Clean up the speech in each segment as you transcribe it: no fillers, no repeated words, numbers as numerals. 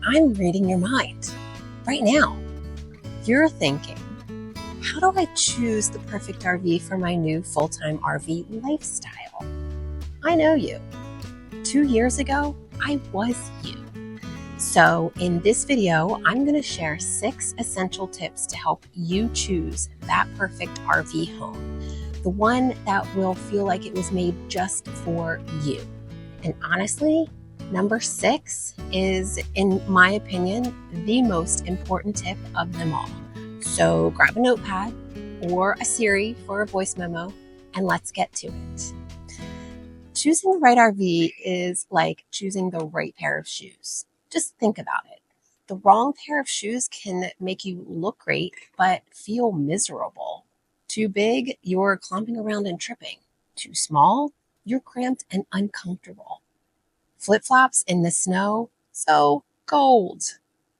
I'm reading your mind right now. You're thinking, how do I choose the perfect RV for my new full-time RV lifestyle? I know you. 2 years ago, I was you. So in this video, I'm going to share 6 essential tips to help you choose that perfect RV home. The one that will feel like it was made just for you. And honestly, number 6 is, in my opinion, the most important tip of them all. So grab a notepad or a Siri for a voice memo and let's get to it. Choosing the right RV is like choosing the right pair of shoes. Just think about it. The wrong pair of shoes can make you look great, but feel miserable. Too big, you're clomping around and tripping. Too small, you're cramped and uncomfortable. Flip-flops in the snow, so cold.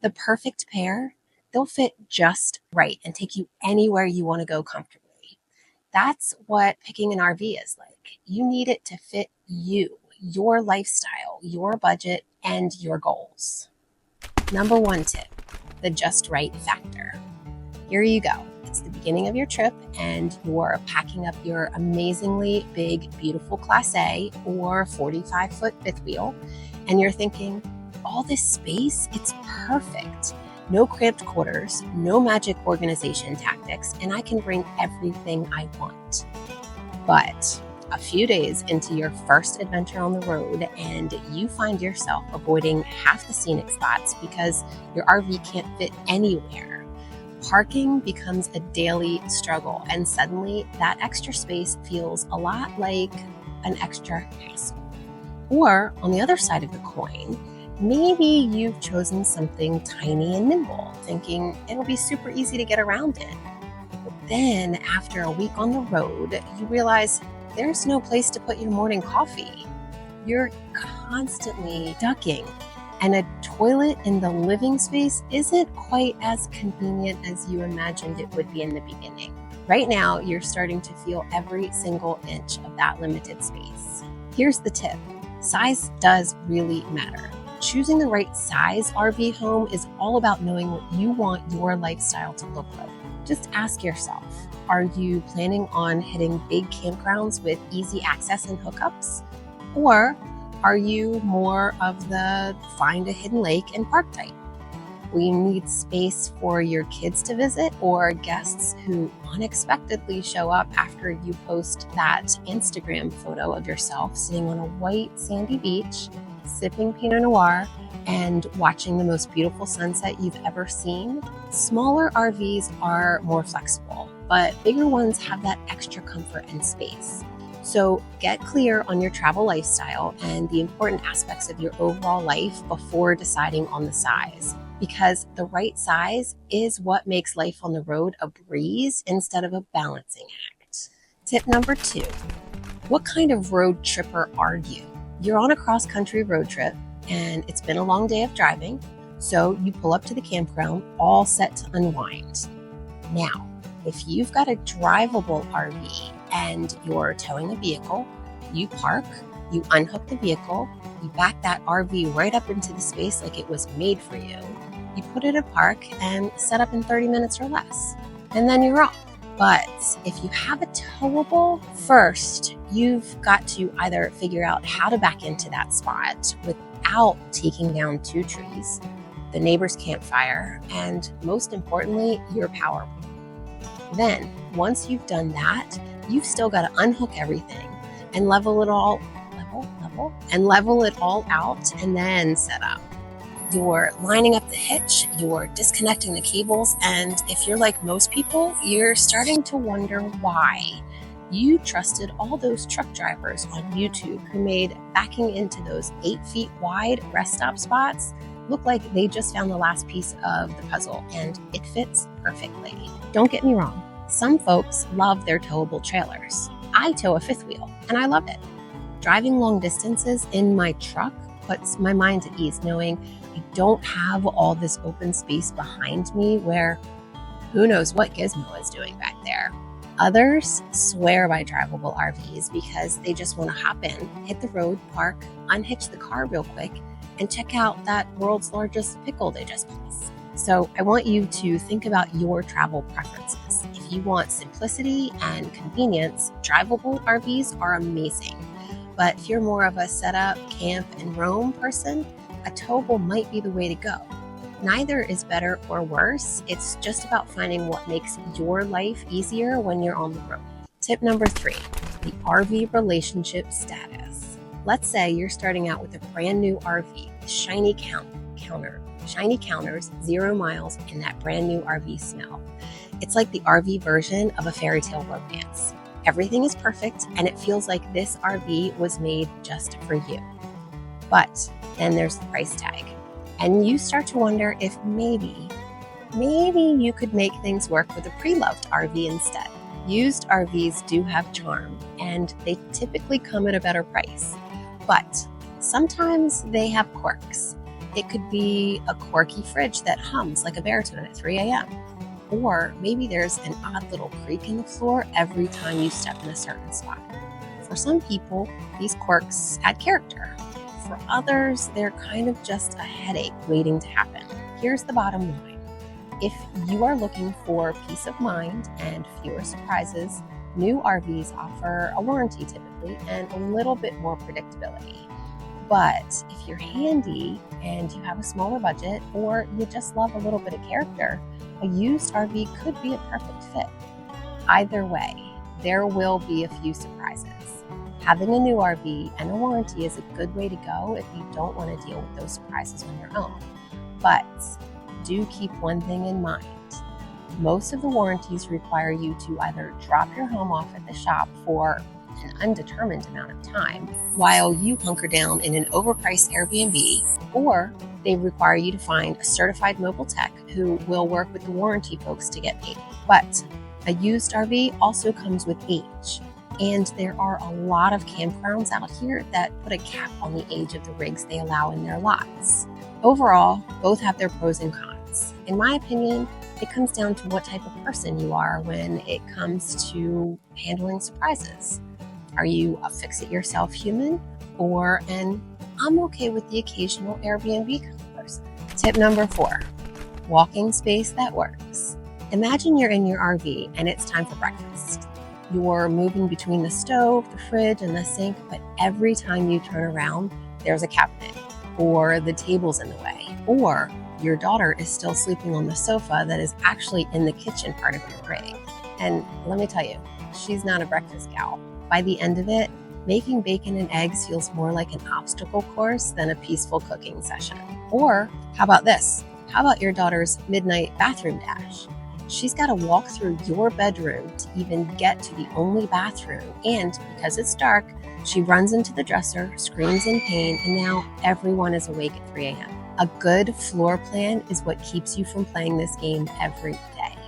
The perfect pair, they'll fit just right and take you anywhere you want to go comfortably. That's what picking an RV is like. You need it to fit you, your lifestyle, your budget, and your goals. Number 1 tip, the just right factor. Here you go. It's the beginning of your trip and you're packing up your amazingly big, beautiful Class A or 45-foot fifth wheel, and you're thinking, all this space, it's perfect. No cramped quarters, no magic organization tactics, and I can bring everything I want. But a few days into your first adventure on the road and you find yourself avoiding half the scenic spots because your RV can't fit anywhere. Parking becomes a daily struggle, and suddenly that extra space feels a lot like an extra hassle. Or on the other side of the coin, maybe you've chosen something tiny and nimble, thinking it'll be super easy to get around in. But then after a week on the road, you realize there's no place to put your morning coffee. You're constantly ducking, and a toilet in the living space isn't quite as convenient as you imagined it would be in the beginning. Right now, you're starting to feel every single inch of that limited space. Here's the tip. Size does really matter. Choosing the right size RV home is all about knowing what you want your lifestyle to look like. Just ask yourself, are you planning on hitting big campgrounds with easy access and hookups? Or are you more of the find a hidden lake and park type? Will you need space for your kids to visit or guests who unexpectedly show up after you post that Instagram photo of yourself sitting on a white sandy beach, sipping Pinot Noir, and watching the most beautiful sunset you've ever seen? Smaller RVs are more flexible, but bigger ones have that extra comfort and space. So get clear on your travel lifestyle and the important aspects of your overall life before deciding on the size, because the right size is what makes life on the road a breeze instead of a balancing act. Tip number 2, what kind of road tripper are you? You're on a cross-country road trip and it's been a long day of driving, so you pull up to the campground all set to unwind. Now, if you've got a drivable RV and you're towing a vehicle, you park, you unhook the vehicle, you back that RV right up into the space like it was made for you. You put it in park and set up in 30 minutes or less, and then you're off. But if you have a towable, first, you've got to either figure out how to back into that spot without taking down 2 trees, the neighbor's campfire, and most importantly, your power pole. Then, once you've done that, you've still got to unhook everything and level it all out and then set up. You're lining up the hitch, you're disconnecting the cables, and if you're like most people, you're starting to wonder why you trusted all those truck drivers on YouTube who made backing into those 8 feet wide rest stop spots look like they just found the last piece of the puzzle, and it fits perfectly. Don't get me wrong, some folks love their towable trailers. I tow a fifth wheel, and I love it. Driving long distances in my truck puts my mind at ease knowing I don't have all this open space behind me where who knows what gizmo is doing back there. Others swear by drivable RVs because they just want to hop in, hit the road, park, unhitch the car real quick, and check out that world's largest pickle they just placed. So I want you to think about your travel preferences. If you want simplicity and convenience, drivable RVs are amazing. But if you're more of a setup, camp, and roam person, a towable might be the way to go. Neither is better or worse. It's just about finding what makes your life easier when you're on the road. Tip number 3, the RV relationship status. Let's say you're starting out with a brand new RV with shiny counters, 0 miles, and that brand new RV smell. It's like the RV version of a fairy tale romance. Everything is perfect, and it feels like this RV was made just for you. But then there's the price tag, and you start to wonder if maybe you could make things work with a pre-loved RV instead. Used RVs do have charm, and they typically come at a better price. But sometimes they have quirks. It could be a quirky fridge that hums like a baritone at 3 a.m. Or maybe there's an odd little creak in the floor every time you step in a certain spot. For some people, these quirks add character. For others, they're kind of just a headache waiting to happen. Here's the bottom line. If you are looking for peace of mind and fewer surprises, new RVs offer a warranty typically and a little bit more predictability. But if you're handy and you have a smaller budget, or you just love a little bit of character, a used RV could be a perfect fit. Either way, there will be a few surprises. Having a new RV and a warranty is a good way to go if you don't want to deal with those surprises on your own. But do keep one thing in mind. Most of the warranties require you to either drop your home off at the shop for an undetermined amount of time while you hunker down in an overpriced Airbnb, or they require you to find a certified mobile tech who will work with the warranty folks to get paid. But a used RV also comes with age, and there are a lot of campgrounds out here that put a cap on the age of the rigs they allow in their lots. Overall, both have their pros and cons. In my opinion, it comes down to what type of person you are when it comes to handling surprises. Are you a fix-it-yourself human, or an I'm okay with the occasional Airbnb kind of person? Tip number 4, walking space that works. Imagine you're in your RV and it's time for breakfast. You're moving between the stove, the fridge, and the sink, but every time you turn around, there's a cabinet, or the table's in the way, or your daughter is still sleeping on the sofa that is actually in the kitchen part of your rig. And let me tell you, she's not a breakfast gal. By the end of it, making bacon and eggs feels more like an obstacle course than a peaceful cooking session. Or how about this? How about your daughter's midnight bathroom dash? She's got to walk through your bedroom to even get to the only bathroom. And because it's dark, she runs into the dresser, screams in pain, and now everyone is awake at 3 a.m. A good floor plan is what keeps you from playing this game every day.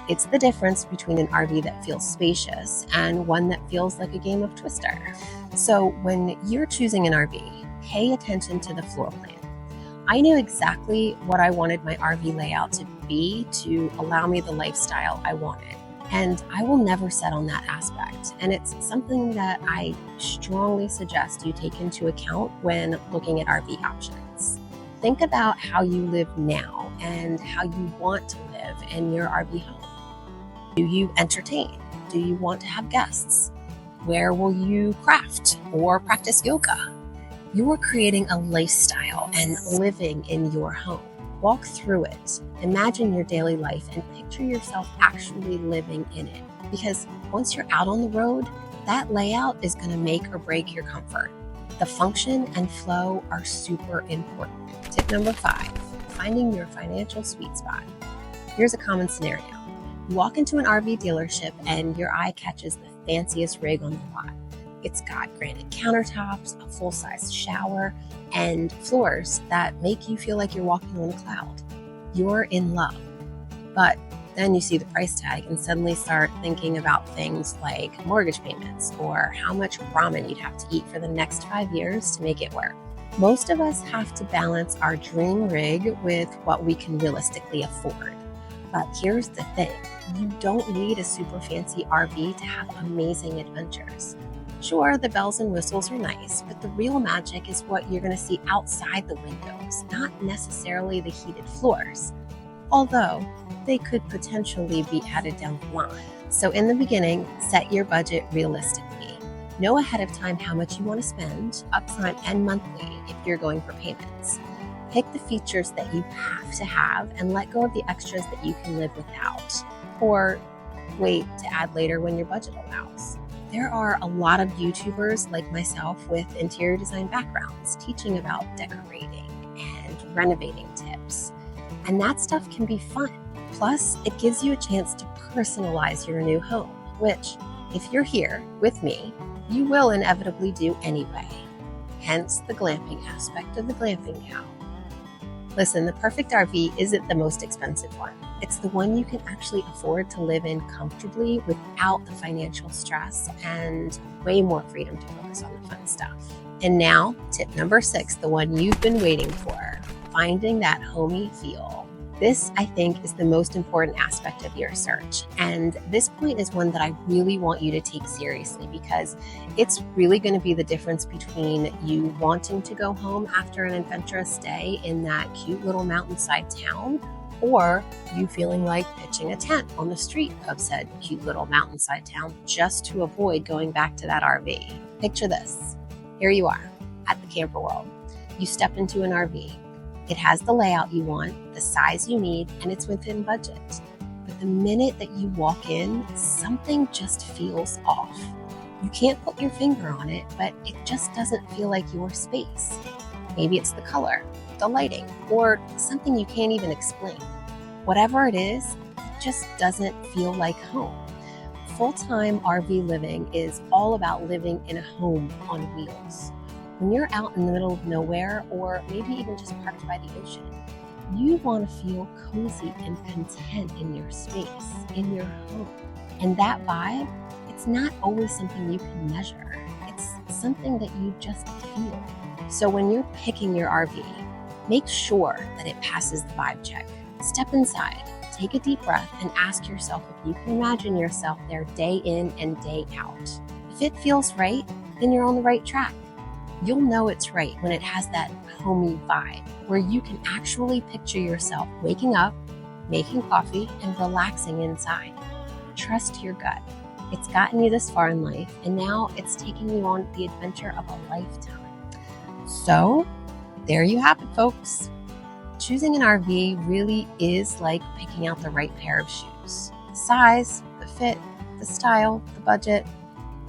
It's the difference between an RV that feels spacious and one that feels like a game of Twister. So when you're choosing an RV, pay attention to the floor plan. I knew exactly what I wanted my RV layout to be to allow me the lifestyle I wanted. And I will never settle on that aspect. And it's something that I strongly suggest you take into account when looking at RV options. Think about how you live now and how you want to live in your RV home. Do you entertain? Do you want to have guests? Where will you craft or practice yoga? You are creating a lifestyle and living in your home. Walk through it. Imagine your daily life and picture yourself actually living in it. Because once you're out on the road, that layout is going to make or break your comfort. The function and flow are super important. Tip number 5, finding your financial sweet spot. Here's a common scenario. You walk into an RV dealership and your eye catches the fanciest rig on the lot. It's got granite countertops, a full-size shower, and floors that make you feel like you're walking on a cloud. You're in love. But then you see the price tag and suddenly start thinking about things like mortgage payments or how much ramen you'd have to eat for the next 5 years to make it work. Most of us have to balance our dream rig with what we can realistically afford. But here's the thing, you don't need a super fancy RV to have amazing adventures. Sure, the bells and whistles are nice, but the real magic is what you're going to see outside the windows, not necessarily the heated floors, although they could potentially be added down the line. So in the beginning, set your budget realistically. Know ahead of time how much you want to spend, upfront and monthly if you're going for payments. Pick the features that you have to have and let go of the extras that you can live without, or wait to add later when your budget allows. There are a lot of YouTubers like myself with interior design backgrounds teaching about decorating and renovating tips, and that stuff can be fun. Plus, it gives you a chance to personalize your new home, which, if you're here with me, you will inevitably do anyway. Hence the glamping aspect of the Glamping Gal. Listen, the perfect RV isn't the most expensive one. It's the one you can actually afford to live in comfortably without the financial stress and way more freedom to focus on the fun stuff. And now, tip number 6, the one you've been waiting for, finding that homey feel. This, I think, is the most important aspect of your search. And this point is one that I really want you to take seriously because it's really going to be the difference between you wanting to go home after an adventurous stay in that cute little mountainside town, or you feeling like pitching a tent on the street of said cute little mountainside town just to avoid going back to that RV. Picture this. Here you are at the Camper World. You step into an RV. It has the layout you want, the size you need, and it's within budget. But the minute that you walk in, something just feels off. You can't put your finger on it, but it just doesn't feel like your space. Maybe it's the color, the lighting, or something you can't even explain. Whatever it is, it just doesn't feel like home. Full-time RV living is all about living in a home on wheels. When you're out in the middle of nowhere, or maybe even just parked by the ocean, you want to feel cozy and content in your space, in your home. And that vibe, it's not always something you can measure. It's something that you just feel. So when you're picking your RV, make sure that it passes the vibe check. Step inside, take a deep breath, and ask yourself if you can imagine yourself there day in and day out. If it feels right, then you're on the right track. You'll know it's right when it has that homey vibe, where you can actually picture yourself waking up, making coffee, and relaxing inside. Trust your gut. It's gotten you this far in life, and now it's taking you on the adventure of a lifetime. So, there you have it, folks. Choosing an RV really is like picking out the right pair of shoes. The size, the fit, the style, the budget,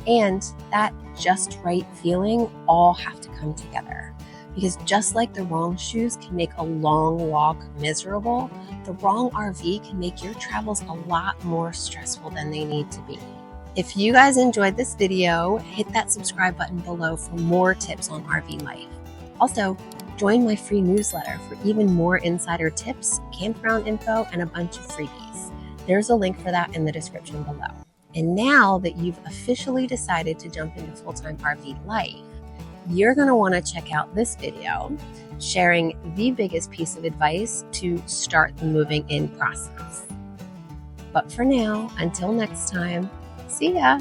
and that just right feeling all have to come together. Because just like the wrong shoes can make a long walk miserable, the wrong RV can make your travels a lot more stressful than they need to be. If you guys enjoyed this video, hit that subscribe button below for more tips on RV life. Also, join my free newsletter for even more insider tips, campground info, and a bunch of freebies. There's a link for that in the description below. And now that you've officially decided to jump into full-time RV life, you're going to want to check out this video sharing the biggest piece of advice to start the moving in process. But for now, until next time, see ya!